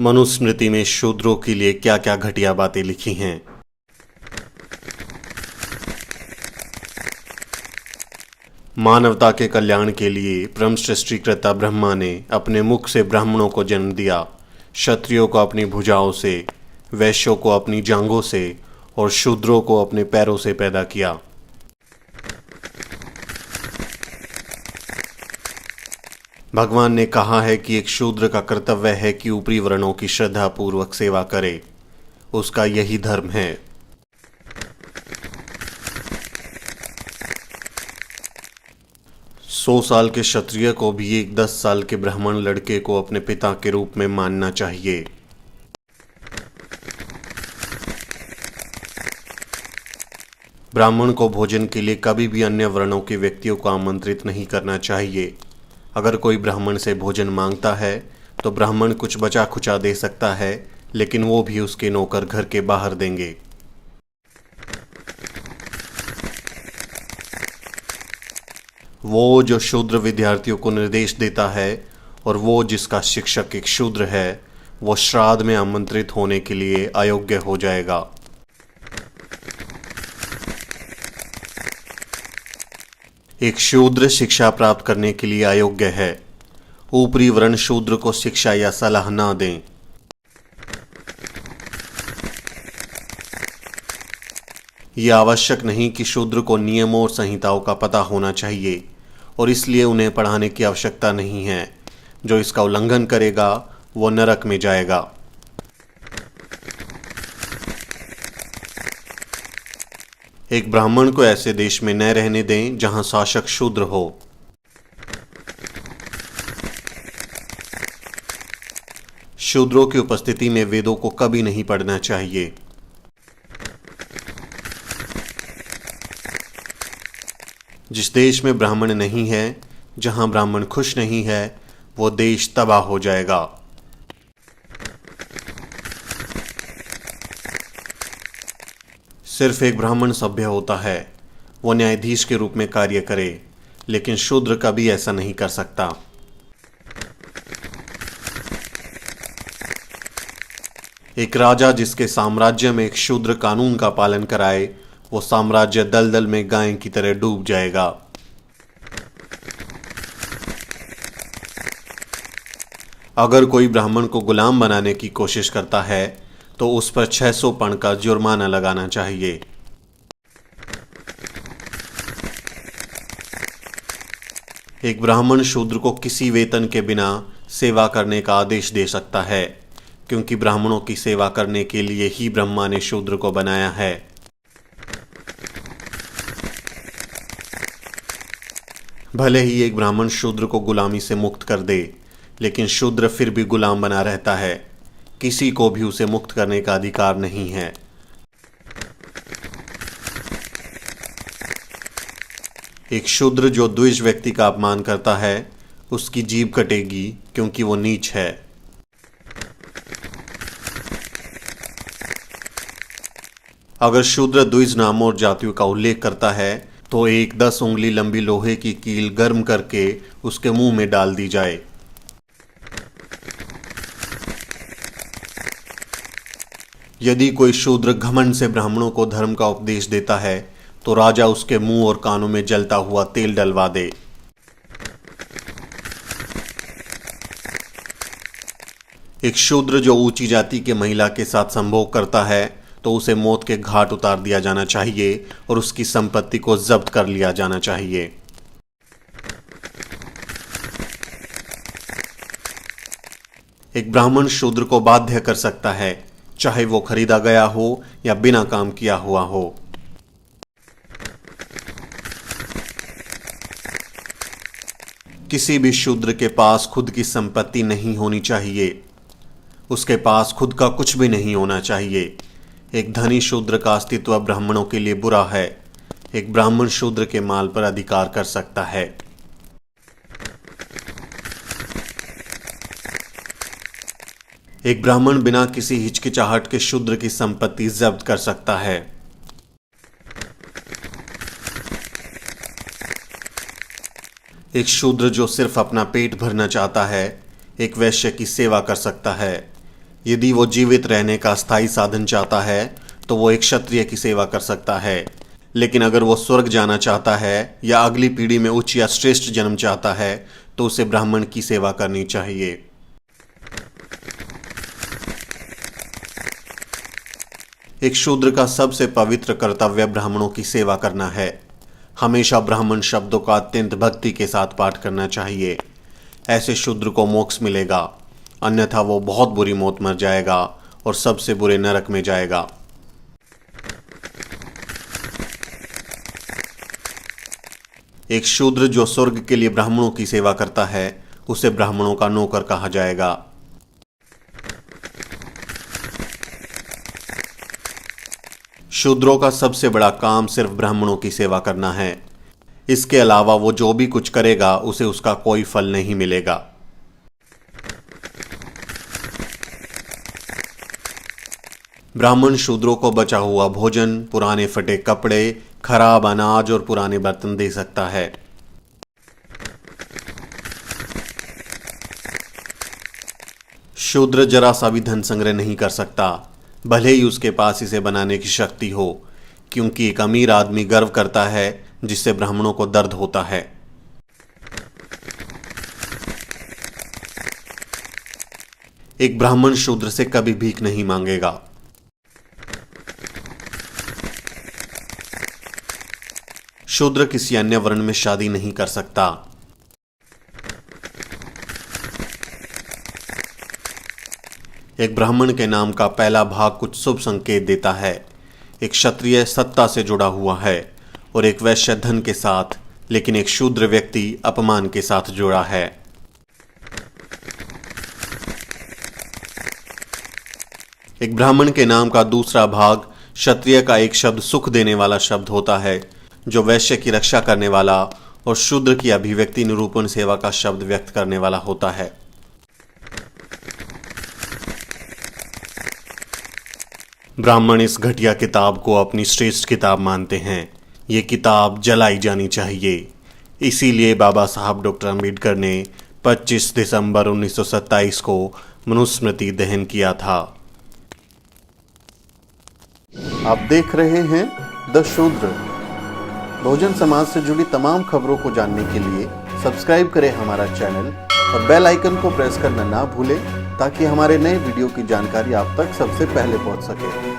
मनुस्मृति में शूद्रों के लिए क्या क्या घटिया बातें लिखी हैं। मानवता के कल्याण के लिए परम सृष्टिकर्ता ब्रह्मा ने अपने मुख से ब्राह्मणों को जन्म दिया, क्षत्रियों को अपनी भुजाओं से, वैश्यों को अपनी जांघों से और शूद्रों को अपने पैरों से पैदा किया। भगवान ने कहा है कि एक शूद्र का कर्तव्य है कि ऊपरी वर्णों की श्रद्धापूर्वक सेवा करे, उसका यही धर्म है। सौ साल के क्षत्रिय को भी एक 10 साल के ब्राह्मण लड़के को अपने पिता के रूप में मानना चाहिए। ब्राह्मण को भोजन के लिए कभी भी अन्य वर्णों के व्यक्तियों को आमंत्रित नहीं करना चाहिए। अगर कोई ब्राह्मण से भोजन मांगता है तो ब्राह्मण कुछ बचा खुचा दे सकता है, लेकिन वो भी उसके नौकर घर के बाहर देंगे। वो जो शूद्र विद्यार्थियों को निर्देश देता है और वो जिसका शिक्षक एक शूद्र है, वो श्राद्ध में आमंत्रित होने के लिए अयोग्य हो जाएगा। एक शूद्र शिक्षा प्राप्त करने के लिए अयोग्य है। ऊपरी वर्ण शूद्र को शिक्षा या सलाह ना दें। यह आवश्यक नहीं कि शूद्र को नियमों और संहिताओं का पता होना चाहिए और इसलिए उन्हें पढ़ाने की आवश्यकता नहीं है। जो इसका उल्लंघन करेगा वो नरक में जाएगा। एक ब्राह्मण को ऐसे देश में न रहने दें जहां शासक शूद्र हो। शूद्रों की उपस्थिति में वेदों को कभी नहीं पढ़ना चाहिए। जिस देश में ब्राह्मण नहीं है, जहां ब्राह्मण खुश नहीं है, वो देश तबाह हो जाएगा। सिर्फ एक ब्राह्मण सभ्य होता है, वो न्यायाधीश के रूप में कार्य करे, लेकिन शूद्र कभी ऐसा नहीं कर सकता। एक राजा जिसके साम्राज्य में एक शूद्र कानून का पालन कराए, वो साम्राज्य दलदल में गाय की तरह डूब जाएगा। अगर कोई ब्राह्मण को गुलाम बनाने की कोशिश करता है तो उस पर 600 पण का जुर्माना लगाना चाहिए। एक ब्राह्मण शूद्र को किसी वेतन के बिना सेवा करने का आदेश दे सकता है, क्योंकि ब्राह्मणों की सेवा करने के लिए ही ब्रह्मा ने शूद्र को बनाया है। भले ही एक ब्राह्मण शूद्र को गुलामी से मुक्त कर दे, लेकिन शूद्र फिर भी गुलाम बना रहता है। किसी को भी उसे मुक्त करने का अधिकार नहीं है। एक शूद्र जो द्विज व्यक्ति का अपमान करता है, उसकी जीभ कटेगी, क्योंकि वो नीच है। अगर शूद्र द्विज नामों और जातियों का उल्लेख करता है तो एक 10 उंगली लंबी लोहे की कील गर्म करके उसके मुंह में डाल दी जाए। यदि कोई शूद्र घमंड से ब्राह्मणों को धर्म का उपदेश देता है तो राजा उसके मुंह और कानों में जलता हुआ तेल डलवा दे। एक शूद्र जो ऊंची जाति के महिला के साथ संभोग करता है तो उसे मौत के घाट उतार दिया जाना चाहिए और उसकी संपत्ति को जब्त कर लिया जाना चाहिए। एक ब्राह्मण शूद्र को बाध्य कर सकता है, चाहे वो खरीदा गया हो या बिना काम किया हुआ हो। किसी भी शूद्र के पास खुद की संपत्ति नहीं होनी चाहिए। उसके पास खुद का कुछ भी नहीं होना चाहिए। एक धनी शूद्र का अस्तित्व ब्राह्मणों के लिए बुरा है। एक ब्राह्मण शूद्र के माल पर अधिकार कर सकता है। एक ब्राह्मण बिना किसी हिचकिचाहट के शूद्र की संपत्ति जब्त कर सकता है। एक शूद्र जो सिर्फ अपना पेट भरना चाहता है, एक वैश्य की सेवा कर सकता है। यदि वो जीवित रहने का स्थायी साधन चाहता है तो वो एक क्षत्रिय की सेवा कर सकता है, लेकिन अगर वो स्वर्ग जाना चाहता है या अगली पीढ़ी में उच्च या श्रेष्ठ जन्म चाहता है तो उसे ब्राह्मण की सेवा करनी चाहिए। एक शूद्र का सबसे पवित्र कर्तव्य ब्राह्मणों की सेवा करना है। हमेशा ब्राह्मण शब्दों का अत्यंत भक्ति के साथ पाठ करना चाहिए। ऐसे शूद्र को मोक्ष मिलेगा, अन्यथा वो बहुत बुरी मौत मर जाएगा और सबसे बुरे नरक में जाएगा। एक शूद्र जो स्वर्ग के लिए ब्राह्मणों की सेवा करता है उसे ब्राह्मणों का नौकर कहा जाएगा। शूद्रों का सबसे बड़ा काम सिर्फ ब्राह्मणों की सेवा करना है। इसके अलावा वो जो भी कुछ करेगा उसे उसका कोई फल नहीं मिलेगा। ब्राह्मण शूद्रों को बचा हुआ भोजन, पुराने फटे कपड़े, खराब अनाज और पुराने बर्तन दे सकता है। शूद्र जरा सा भी धन संग्रह नहीं कर सकता, भले ही उसके पास इसे बनाने की शक्ति हो, क्योंकि एक अमीर आदमी गर्व करता है जिससे ब्राह्मणों को दर्द होता है। एक ब्राह्मण शूद्र से कभी भीख नहीं मांगेगा। शूद्र किसी अन्य वर्ण में शादी नहीं कर सकता। एक ब्राह्मण के नाम का पहला भाग कुछ शुभ संकेत देता है। एक क्षत्रिय सत्ता से जुड़ा हुआ है और एक वैश्य धन के साथ, लेकिन एक शूद्र व्यक्ति अपमान के साथ जुड़ा है। एक ब्राह्मण के नाम का दूसरा भाग क्षत्रिय का एक शब्द सुख देने वाला शब्द होता है, जो वैश्य की रक्षा करने वाला और शूद्र की अभिव्यक्ति निरूपण सेवा का शब्द व्यक्त करने वाला होता है। ब्राह्मण इस घटिया किताब को अपनी श्रेष्ठ किताब मानते हैं। ये किताब जलाई जानी चाहिए। इसीलिए बाबा साहब डॉक्टर अम्बेडकर ने 25 दिसंबर 1927 को मनुस्मृति दहन किया था। आप देख रहे हैं द शूद्र। बहुजन समाज से जुड़ी तमाम खबरों को जानने के लिए सब्सक्राइब करें हमारा चैनल और बेल आइकन को प्रेस करना ना भूलें, ताकि हमारे नए वीडियो की जानकारी आप तक सबसे पहले पहुंच सके।